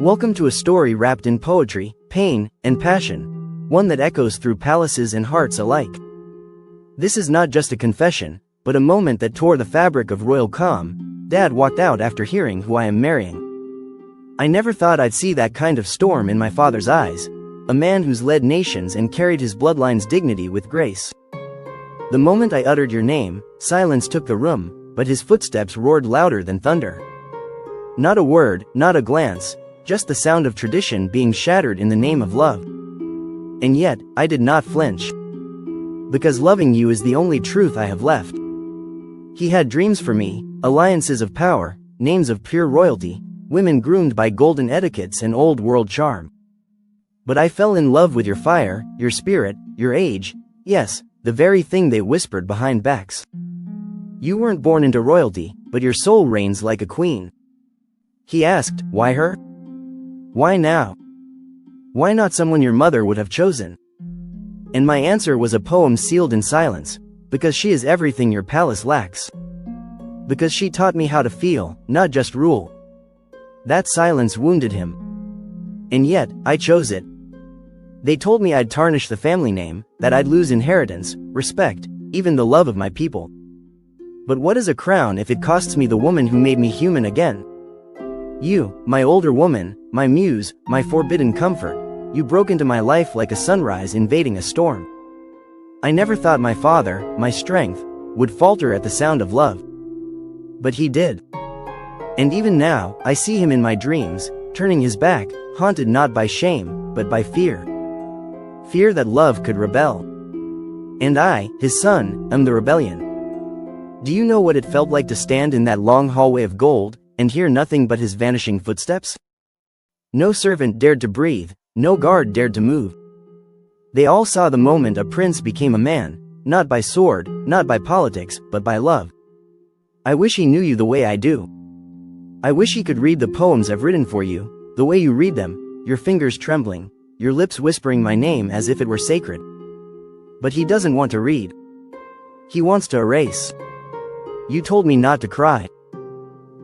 Welcome to a story wrapped in poetry, pain, and passion, one that echoes through palaces and hearts alike. This is not just a confession, but a moment that tore the fabric of royal calm. Dad walked out after hearing who I am marrying. I never thought I'd see that kind of storm in my father's eyes, a man who's led nations and carried his bloodline's dignity with grace. The moment I uttered your name, silence took the room, but his footsteps roared louder than thunder. Not a word, not a glance, just the sound of tradition being shattered in the name of love. And yet, I did not flinch. Because loving you is the only truth I have left. He had dreams for me, alliances of power, names of pure royalty, women groomed by golden etiquettes and old world charm. But I fell in love with your fire, your spirit, your age, yes, the very thing they whispered behind backs. You weren't born into royalty, but your soul reigns like a queen. He asked, why her? Why now? Why not someone your mother would have chosen? And my answer was a poem sealed in silence, because she is everything your palace lacks. Because she taught me how to feel, not just rule. That silence wounded him. And yet, I chose it. They told me I'd tarnish the family name, that I'd lose inheritance, respect, even the love of my people. But what is a crown if it costs me the woman who made me human again? You, my older woman, my muse, my forbidden comfort, you broke into my life like a sunrise invading a storm. I never thought my father, my strength, would falter at the sound of love. But he did. And even now, I see him in my dreams, turning his back, haunted not by shame, but by fear. Fear that love could rebel. And I, his son, am the rebellion. Do you know what it felt like to stand in that long hallway of gold, and hear nothing but his vanishing footsteps? No servant dared to breathe, no guard dared to move. They all saw the moment a prince became a man, not by sword, not by politics, but by love. I wish he knew you the way I do. I wish he could read the poems I've written for you, the way you read them, your fingers trembling, your lips whispering my name as if it were sacred. But he doesn't want to read. He wants to erase. You told me not to cry.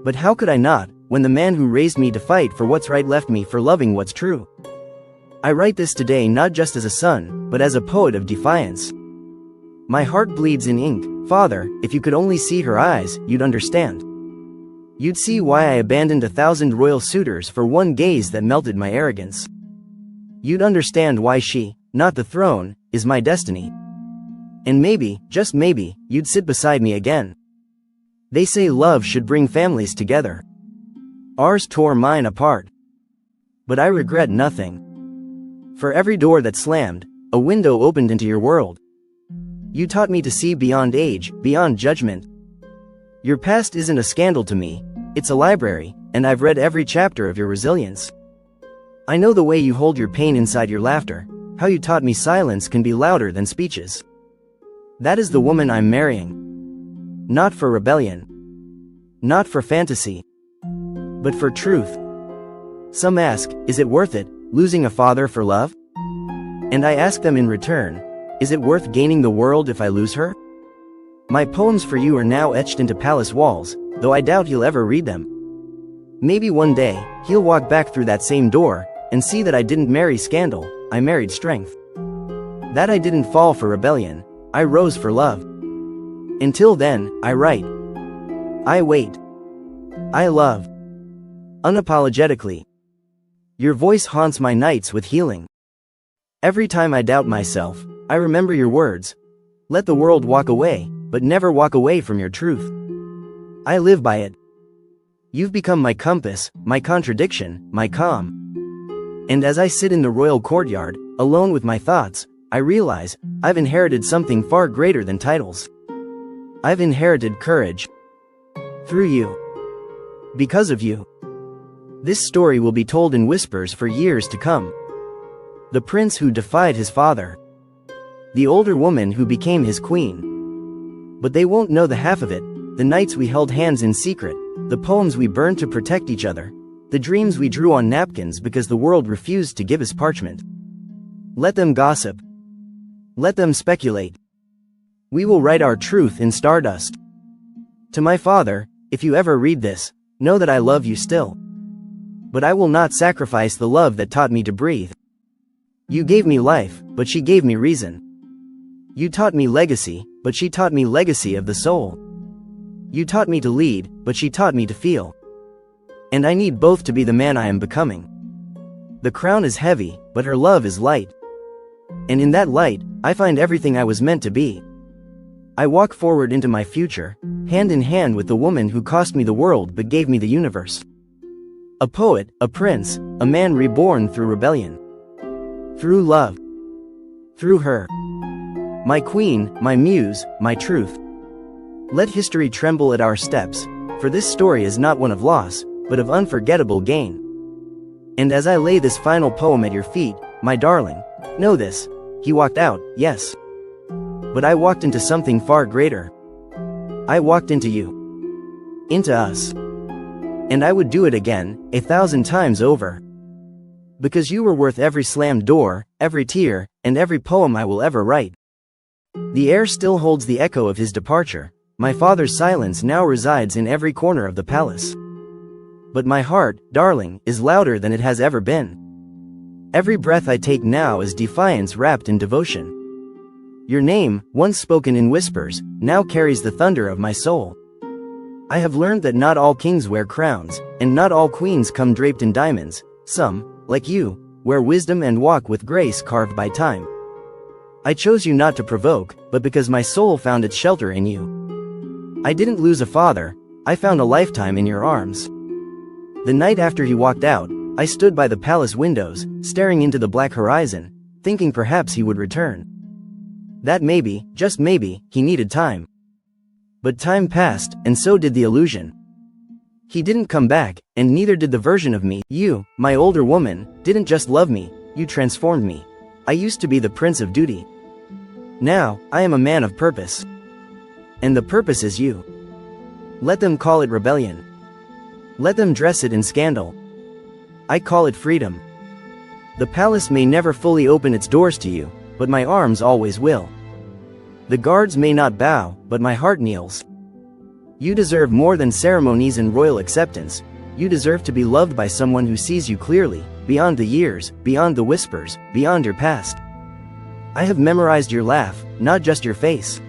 But how could I not, when the man who raised me to fight for what's right left me for loving what's true? I write this today not just as a son, but as a poet of defiance. My heart bleeds in ink. Father, if you could only see her eyes, you'd understand. You'd see why I abandoned 1,000 royal suitors for one gaze that melted my arrogance. You'd understand why she, not the throne, is my destiny. And maybe, just maybe, you'd sit beside me again. They say love should bring families together. Ours tore mine apart. But I regret nothing. For every door that slammed, a window opened into your world. You taught me to see beyond age, beyond judgment. Your past isn't a scandal to me, it's a library, and I've read every chapter of your resilience. I know the way you hold your pain inside your laughter, how you taught me silence can be louder than speeches. That is the woman I'm marrying. Not for rebellion. Not for fantasy. But for truth. Some ask, is it worth it, losing a father for love? And I ask them in return, is it worth gaining the world if I lose her? My poems for you are now etched into palace walls, though I doubt he'll ever read them. Maybe one day, he'll walk back through that same door, and see that I didn't marry scandal, I married strength. That I didn't fall for rebellion, I rose for love. Until then, I write. I wait. I love. Unapologetically. Your voice haunts my nights with healing. Every time I doubt myself, I remember your words. Let the world walk away, but never walk away from your truth. I live by it. You've become my compass, my contradiction, my calm. And as I sit in the royal courtyard, alone with my thoughts, I realize, I've inherited something far greater than titles. I've inherited courage. Through you. Because of you. This story will be told in whispers for years to come. The prince who defied his father. The older woman who became his queen. But they won't know the half of it, the nights we held hands in secret, the poems we burned to protect each other, the dreams we drew on napkins because the world refused to give us parchment. Let them gossip. Let them speculate. We will write our truth in stardust. To my father, if you ever read this, know that I love you still. But I will not sacrifice the love that taught me to breathe. You gave me life, but she gave me reason. You taught me legacy, but she taught me legacy of the soul. You taught me to lead, but she taught me to feel. And I need both to be the man I am becoming. The crown is heavy, but her love is light. And in that light, I find everything I was meant to be. I walk forward into my future, hand in hand with the woman who cost me the world but gave me the universe. A poet, a prince, a man reborn through rebellion. Through love. Through her. My queen, my muse, my truth. Let history tremble at our steps, for this story is not one of loss, but of unforgettable gain. And as I lay this final poem at your feet, my darling, know this, he walked out, yes. But I walked into something far greater. I walked into you. Into us. And I would do it again, 1,000 times over. Because you were worth every slammed door, every tear, and every poem I will ever write. The air still holds the echo of his departure. My father's silence now resides in every corner of the palace. But my heart, darling, is louder than it has ever been. Every breath I take now is defiance wrapped in devotion. Your name, once spoken in whispers, now carries the thunder of my soul. I have learned that not all kings wear crowns, and not all queens come draped in diamonds. Some, like you, wear wisdom and walk with grace carved by time. I chose you not to provoke, but because my soul found its shelter in you. I didn't lose a father, I found a lifetime in your arms. The night after he walked out, I stood by the palace windows, staring into the black horizon, thinking perhaps he would return. That maybe, just maybe, he needed time. But time passed, and so did the illusion. He didn't come back, and neither did the version of me. You, my older woman, didn't just love me, you transformed me. I used to be the prince of duty. Now, I am a man of purpose. And the purpose is you. Let them call it rebellion. Let them dress it in scandal. I call it freedom. The palace may never fully open its doors to you, but my arms always will. The guards may not bow, but my heart kneels. You deserve more than ceremonies and royal acceptance. You deserve to be loved by someone who sees you clearly, beyond the years, beyond the whispers, beyond your past. I have memorized your laugh, not just your face.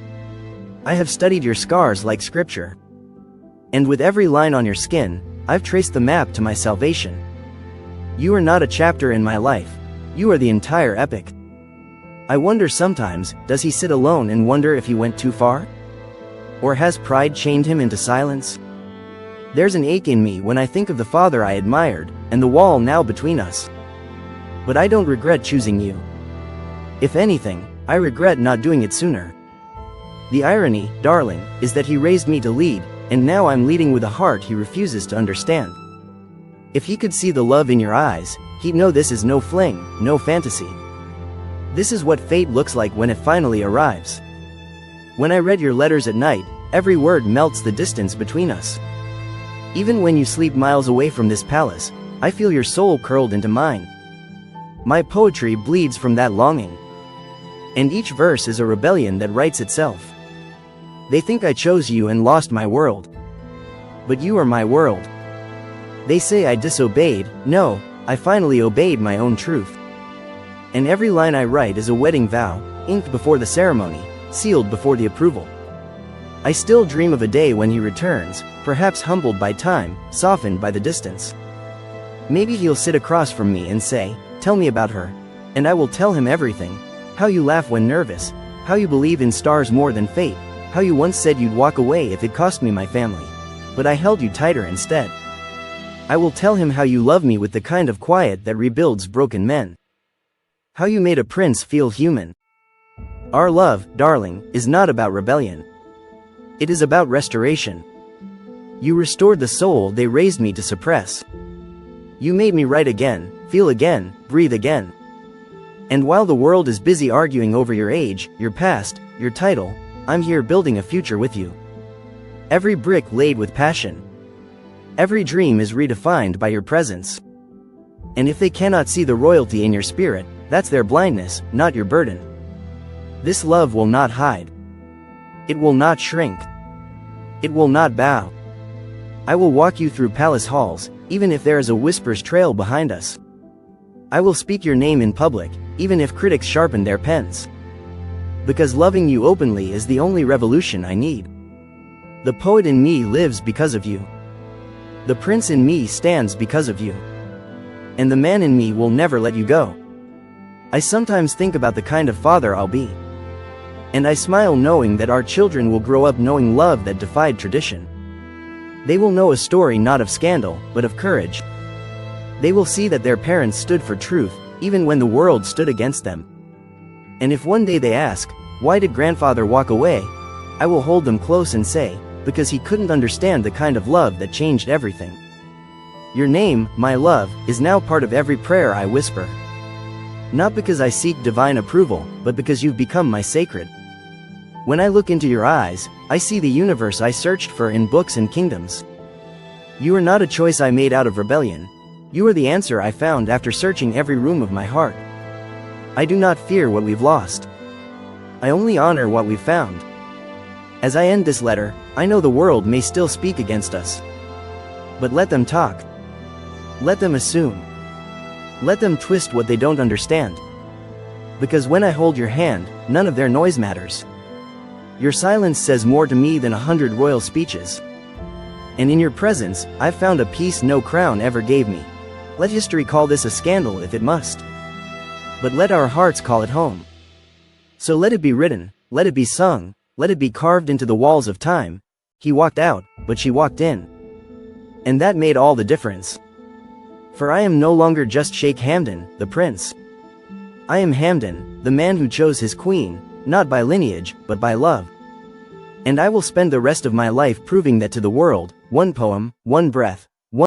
I have studied your scars like scripture. And with every line on your skin, I've traced the map to my salvation. You are not a chapter in my life. You are the entire epic. I wonder sometimes, does he sit alone and wonder if he went too far? Or has pride chained him into silence? There's an ache in me when I think of the father I admired, and the wall now between us. But I don't regret choosing you. If anything, I regret not doing it sooner. The irony, darling, is that he raised me to lead, and now I'm leading with a heart he refuses to understand. If he could see the love in your eyes, he'd know this is no fling, no fantasy. This is what fate looks like when it finally arrives. When I read your letters at night, every word melts the distance between us. Even when you sleep miles away from this palace, I feel your soul curled into mine. My poetry bleeds from that longing. And each verse is a rebellion that writes itself. They think I chose you and lost my world. But you are my world. They say I disobeyed. No, I finally obeyed my own truth. And every line I write is a wedding vow, inked before the ceremony, sealed before the approval. I still dream of a day when he returns, perhaps humbled by time, softened by the distance. Maybe he'll sit across from me and say, "Tell me about her." And I will tell him everything. How you laugh when nervous, how you believe in stars more than fate, how you once said you'd walk away if it cost me my family. But I held you tighter instead. I will tell him how you love me with the kind of quiet that rebuilds broken men. How you made a prince feel human. Our love, darling, is not about rebellion. It is about restoration. You restored the soul they raised me to suppress. You made me write again, feel again, breathe again. And while the world is busy arguing over your age, your past, your title, I'm here building a future with you. Every brick laid with passion. Every dream is redefined by your presence. And if they cannot see the royalty in your spirit, that's their blindness, not your burden. This love will not hide. It will not shrink. It will not bow. I will walk you through palace halls, even if there is a whisper's trail behind us. I will speak your name in public, even if critics sharpen their pens. Because loving you openly is the only revolution I need. The poet in me lives because of you. The prince in me stands because of you. And the man in me will never let you go. I sometimes think about the kind of father I'll be. And I smile knowing that our children will grow up knowing love that defied tradition. They will know a story not of scandal, but of courage. They will see that their parents stood for truth, even when the world stood against them. And if one day they ask, why did grandfather walk away? I will hold them close and say, because he couldn't understand the kind of love that changed everything. Your name, my love, is now part of every prayer I whisper. Not because I seek divine approval, but because you've become my sacred. When I look into your eyes, I see the universe I searched for in books and kingdoms. You are not a choice I made out of rebellion. You are the answer I found after searching every room of my heart. I do not fear what we've lost. I only honor what we've found. As I end this letter, I know the world may still speak against us. But let them talk. Let them assume. Let them twist what they don't understand. Because when I hold your hand, none of their noise matters. Your silence says more to me than 100 royal speeches. And in your presence, I've found a peace no crown ever gave me. Let history call this a scandal if it must. But let our hearts call it home. So let it be written, let it be sung, let it be carved into the walls of time. He walked out, but she walked in. And that made all the difference. For I am no longer just Sheikh Hamdan, the prince. I am Hamdan, the man who chose his queen, not by lineage, but by love. And I will spend the rest of my life proving that to the world, one poem, one breath,